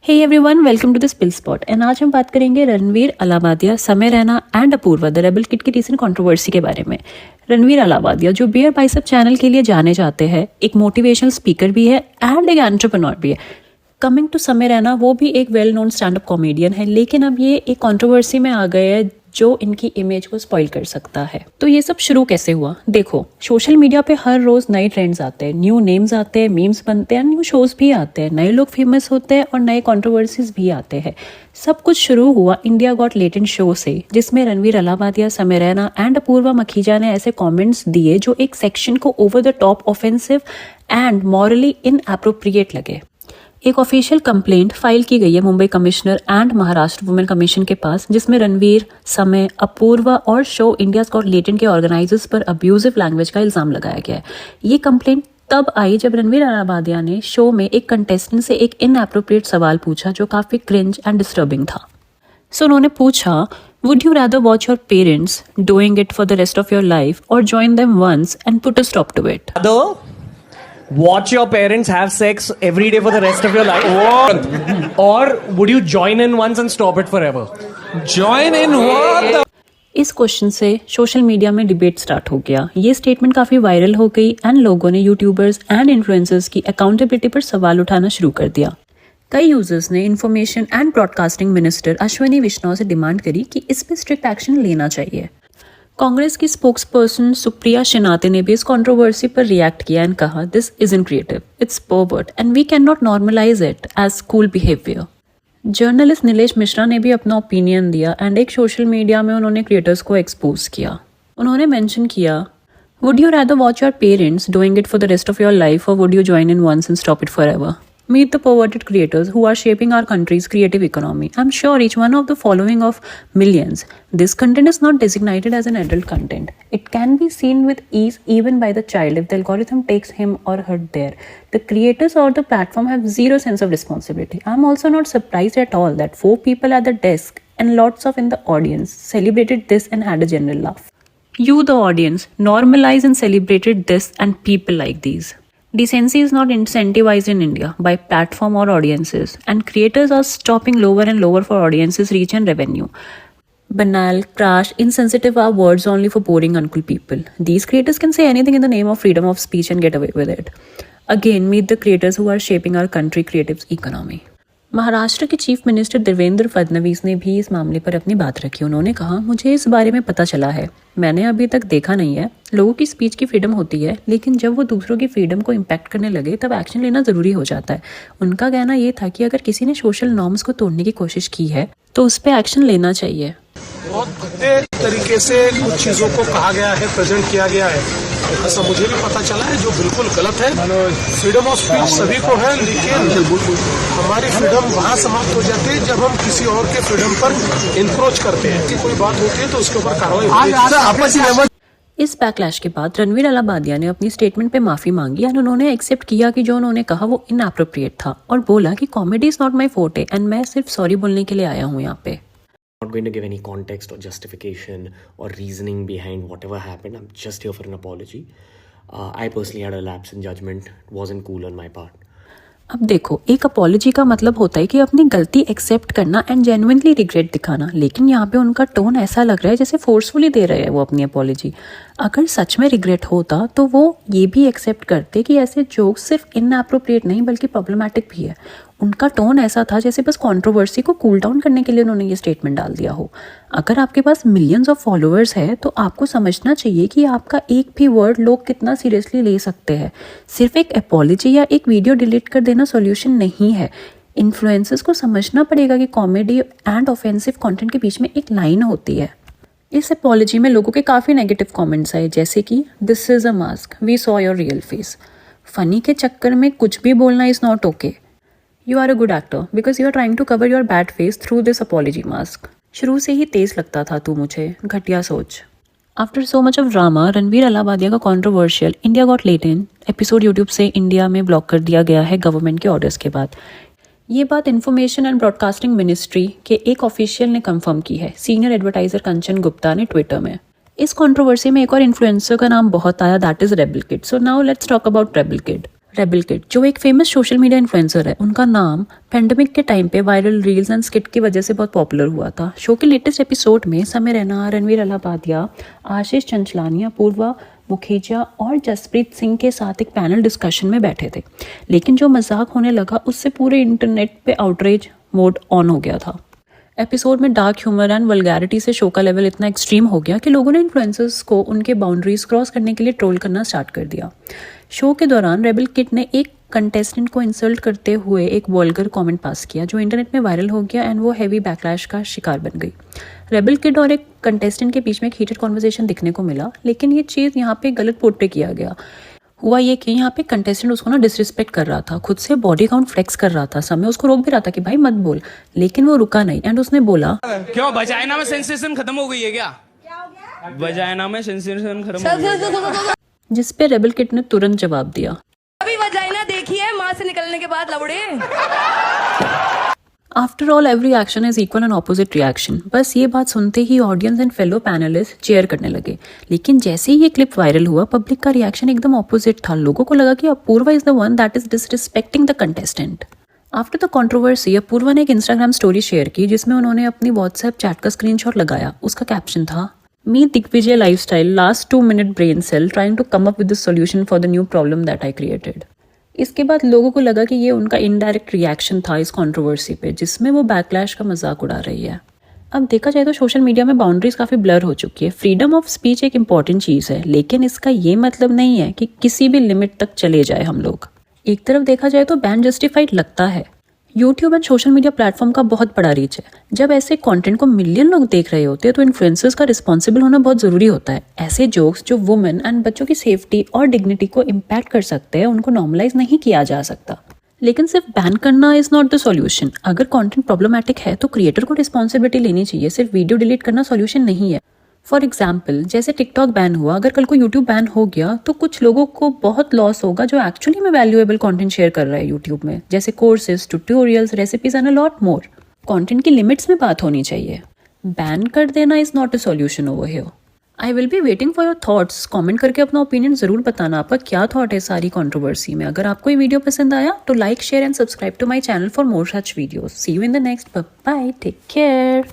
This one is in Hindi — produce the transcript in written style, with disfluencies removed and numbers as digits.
Hey everyone, welcome to the spill spot. And आज हम बात करेंगे Ranveer Allahbadia, Samay Raina and Apoorva the rebel kid की रीसेंट कंट्रोवर्सी के बारे में। रणवीर अलाहाबादिया जो बियर बाइसेप चैनल के लिए जाने जाते हैं, एक मोटिवेशनल स्पीकर भी है एंड एक एंटरप्रेन्योर भी है। कमिंग टू समय रैना, वो भी एक well known stand up comedian है, लेकिन अब ये एक कंट्रोवर्सी में आ गए हैं जो इनकी इमेज को स्पॉइल कर सकता है। तो ये सब शुरू कैसे हुआ? देखो, सोशल मीडिया पे हर रोज नए ट्रेंड्स आते हैं, न्यू नेम्स आते हैं, मीम्स बनते हैं, न्यू शोज भी आते हैं, नए लोग फेमस होते हैं और नए कंट्रोवर्सीज भी आते हैं। सब कुछ शुरू हुआ इंडिया गॉट लेटेंट शो से, जिसमें रणवीर अलाहाबादिया, समय रैना एंड अपूर्वा मखीजा ने ऐसे कॉमेंट्स दिए जो एक सेक्शन को over the top offensive and morally inappropriate लगे। एक ऑफिशियल कंप्लेंट फाइल की गई है Mumbai commissioner and Maharashtra women commission के पास, जिसमें रणवीर, समय, अपूर्वा और शो इंडिया गॉट लेटेंट के ऑर्गेनाइजर्स पर अब्यूजिव लैंग्वेज का इल्जाम लगाया गया है। ये कंप्लेंट तब आई जब रणवीर अलाहाबादिया ने शो में एक कंटेस्टेंट से एक इनएप्रोप्रिएट सवाल पूछा जो काफी क्रिंज एंड डिस्टर्बिंग था। सो उन्होंने पूछा, would you rather watch your parents doing it for the rest of your life और join them once and put a stop to it? Watch your parents have sex every day for the rest of your life? Or would you join in once and stop it forever? Join in what? इस क्वेश्चन से सोशल मीडिया में डिबेट स्टार्ट हो गया। ये स्टेटमेंट काफी वायरल हो गई एंड लोगों ने यूट्यूबर्स एंड इन्फ्लुएंसर्स की अकाउंटेबिलिटी पर सवाल उठाना शुरू कर दिया। कई यूजर्स ने information and broadcasting minister Ashwini Vaishnaw से डिमांड करी कि इस पर स्ट्रिक्ट एक्शन लेना चाहिए। कांग्रेस की स्पोक्सपर्सन सुप्रिया शिनाते ने भी इस कंट्रोवर्सी पर रिएक्ट किया एंड कहा, this isn't creative, it's pervert and we can not normalize it as cool behaviour. Journalist Neelesh Mishra ने भी अपना ओपिनियन दिया एंड एक सोशल मीडिया में उन्होंने क्रिएटर्स को एक्सपोज किया। उन्होंने मेंशन किया, would you rather watch your parents doing it for the rest of your life और would you join in once and stop it for ever? Meet the perverted creators who are shaping our country's creative economy. I'm sure each one of the following of millions. This content is not designated as an adult content. It can be seen with ease even by the child if the algorithm takes him or her there. The creators or the platform have zero sense of responsibility. I'm also not surprised at all that 4 people at the desk and lots of in the audience celebrated this and had a general laugh. You, the audience, normalize and celebrated this and people like these. Decency is not incentivized in India by platform or audiences, and creators are stopping lower and lower for audiences' reach and revenue. Banal, crash, insensitive are words only for boring uncool people. These creators can say anything in the name of freedom of speech and get away with it. Again, meet the creators who are shaping our country creative economy. Maharashtra के चीफ मिनिस्टर देवेंद्र फडणवीस ने भी इस मामले पर अपनी बात रखी। उन्होंने कहा, मुझे इस बारे में पता चला है, मैंने अभी तक देखा नहीं है। लोगों की स्पीच की फ्रीडम होती है, लेकिन जब वो दूसरों की फ्रीडम को इम्पैक्ट करने लगे तब एक्शन लेना जरूरी हो जाता है। उनका कहना ये था कि अगर किसी ने सोशल नॉर्म्स को तोड़ने की कोशिश की है तो उस पर एक्शन लेना चाहिए। बहुत भद्दे तरीके से कुछ चीजों को कहा गया है, प्रेजेंट किया गया है, ऐसा मुझे भी पता चला है, जो बिल्कुल गलत है। फ्रीडम ऑफ स्पीच सभी को है, लेकिन हमारी फ्रीडम वहाँ समाप्त हो जाती है जब हम किसी और के फ्रीडम पर इंक्रोच करते हैं। कि कोई बात होती है तो उसके ऊपर कार्रवाई होती है। इस बैकलैश के बाद रणवीर अलाहाबादिया ने अपनी स्टेटमेंट पे माफी मांगी एंड उन्होंने एक्सेप्ट किया कि जो उन्होंने कहा वो इनएप्रोप्रिएट था, और बोला कि comedy is not my forte and मैं सिर्फ सॉरी बोलने के लिए आया हूँ यहाँ पे। Not going to give any context or justification or reasoning behind whatever happened. I'm just here for an apology. I personally had a lapse in judgment. It wasn't cool on my part. अब देखो, एक अपॉलॉजी का मतलब होता है कि अपनी गलती एक्सेप्ट करना एंड जेन्युइनली रिग्रेट दिखाना, लेकिन यहाँ पे उनका टोन ऐसा लग रहा है जैसे फोर्सफुली दे रहे हैं वो अपनी अपॉलॉजी। अगर सच में रिग्रेट होता तो वो ये भी एक्सेप्ट करते कि ऐसे जोक्स सिर्फ इनएप्रोप्रिएट नहीं बल्कि प्रॉब्लमैटिक भी है। उनका टोन ऐसा था जैसे बस कंट्रोवर्सी को कूल डाउन करने के लिए उन्होंने ये स्टेटमेंट डाल दिया हो। अगर आपके पास मिलियंस ऑफ फॉलोअर्स है तो आपको समझना चाहिए कि आपका एक भी वर्ड लोग कितना सीरियसली ले सकते हैं। सिर्फ एक अपॉलॉजी या एक वीडियो डिलीट कर देना सॉल्यूशन नहीं है। इन्फ्लुएंसर्स को समझना पड़ेगा कि कॉमेडी एंड ऑफेंसिव कंटेंट के बीच में एक लाइन होती है। इस अपॉलॉजी में लोगों के काफ़ी नेगेटिव कमेंट्स आए, जैसे कि this is a mask, we saw your real face. Funny के चक्कर में कुछ भी बोलना is not okay. You are a good actor because you are trying to cover your bad face through this apology mask. शुरू से ही तेज लगता था तू मुझे, घटिया सोच। After so much of drama, Ranveer Allahbadia का controversial India got latent episode YouTube से इंडिया में ब्लॉक कर दिया गया है गवर्नमेंट के ऑर्डर्स के बाद। ये बात इन्फॉर्मेशन एंड ब्रॉडकास्टिंग मिनिस्ट्री के एक ऑफिशियल ने कंफर्म की है, सीनियर एडवर्टाइजर कंचन गुप्ता ने ट्विटर में। इस कंट्रोवर्सी में एक और इन्फ्लुएंसर का नाम बहुत आया, that is rebel kid. So now let's talk about rebel kid. Rebel kid जो एक फेमस सोशल मीडिया इन्फ्लुएंसर है, उनका नाम पेंडेमिक के टाइम पे वायरल रील्स एंड स्किट की वजह से बहुत पॉपुलर हुआ था। शो के लेटेस्ट एपिसोड में समय रैना, रणवीर अलाहाबादिया, आशीष चंचलानिया, पूर्वा मुखीजा और जसप्रीत सिंह के साथ एक पैनल डिस्कशन में बैठे थे, लेकिन जो मजाक होने लगा उससे पूरे इंटरनेट पे आउटरेज मोड ऑन हो गया था। एपिसोड में डार्क ह्यूमर एंड वल्गैरिटी से शो का लेवल इतना एक्सट्रीम हो गया कि लोगों ने इन्फ्लुएंसर्स को उनके बाउंड्रीज क्रॉस करने के लिए ट्रोल करना स्टार्ट कर दिया। शो के दौरान रेबल किड ने एक कंटेस्टेंट को इंसल्ट करते हुए एक वल्गर कमेंट पास किया जो इंटरनेट में वायरल हो गया एंड वो हैवी बैकलैश का शिकार बन गई। रेबल किड और एक कंटेस्टेंट के बीच में एक हीटेड कॉन्वर्सेशन दिखने को मिला, लेकिन ये चीज़ यहाँ पे गलत पोर्ट्रे किया गया। हुआ ये कि यहाँ पे कंटेस्टेंट उसको ना डिसरिस्पेक्ट कर रहा था, खुद से बॉडी काउंट फ्लेक्स कर रहा था, समय उसको रोक भी रहा था कि भाई मत बोल, लेकिन वो रुका नहीं एंड उसने बोला क्यों वजाइना में सेंसेशन खत्म हो गई है क्या? वजाइना में सेंसेशन खत्म हो गई है। जिस पे रेबल किड ने तुरंत जवाब दिया, अभी वजाइना देखी है माँ से निकलने के बाद लवड़े। After all every action is equal and opposite reaction. बस ये बात सुनते ही audience and fellow panelist cheer करने लगे, लेकिन जैसे ही ये क्लिप वायरल हुआ पब्लिक का रिएक्शन एकदम ऑपोजिट था। लोगों को लगा कि Apoorva is the one that is disrespecting the contestant. After the controversy Apoorva ने एक इंस्टाग्राम स्टोरी शेयर की जिसमें उन्होंने अपनी व्हाट्सएप चैट का स्क्रीनशॉट लगाया। उसका कैप्शन था, मी दिग्विजय lifestyle last 2 minute brain cell trying to come up with the solution for the new problem that I created. इसके बाद लोगों को लगा कि ये उनका इनडायरेक्ट रिएक्शन था इस कंट्रोवर्सी पे, जिसमें वो बैकलैश का मजाक उड़ा रही है। अब देखा जाए तो सोशल मीडिया में बाउंड्रीज काफी ब्लर हो चुकी है। फ्रीडम ऑफ स्पीच एक इंपॉर्टेंट चीज है, लेकिन इसका ये मतलब नहीं है कि किसी भी लिमिट तक चले जाए हम लोग। एक तरफ देखा जाए तो बैन जस्टिफाइड लगता है। YouTube and social media platform का बहुत बड़ा रीच है। जब ऐसे कंटेंट को मिलियन लोग देख रहे होते हैं तो इन्फ्लुएंसर्स का रिस्पॉन्सिबल होना बहुत जरूरी होता है। ऐसे जोक्स जो वुमेन एंड बच्चों की सेफ्टी और डिग्निटी को इम्पैक्ट कर सकते हैं, उनको नॉर्मलाइज नहीं किया जा सकता। लेकिन सिर्फ बैन करना इज नॉट द सॉल्यूशन। अगर कंटेंट प्रॉब्लमैटिक है तो क्रिएटर को रिस्पॉन्सिबिलिटी लेनी चाहिए, सिर्फ वीडियो डिलीट करना सॉल्यूशन नहीं है। फॉर एग्जाम्पल, जैसे टिकटॉक बैन हुआ, अगर कल को यूट्यूब बैन हो गया तो कुछ लोगों को बहुत लॉस होगा जो एक्चुअली में वैल्यूएबल कंटेंट शेयर कर रहे हैं यूट्यूब में, जैसे courses, tutorials, recipes and a lot more. Content की लिमिट्स में बात होनी चाहिए। बैन कर देना is not a solution over here. I will be waiting for your thoughts. Comment करके अपना ओपिनियन जरूर बताना, आपका क्या थॉट है सारी कंट्रोवर्सी में। अगर आपको ये वीडियो पसंद आया तो like, share and subscribe to my channel for more such videos. See you in the next. Bye, take care.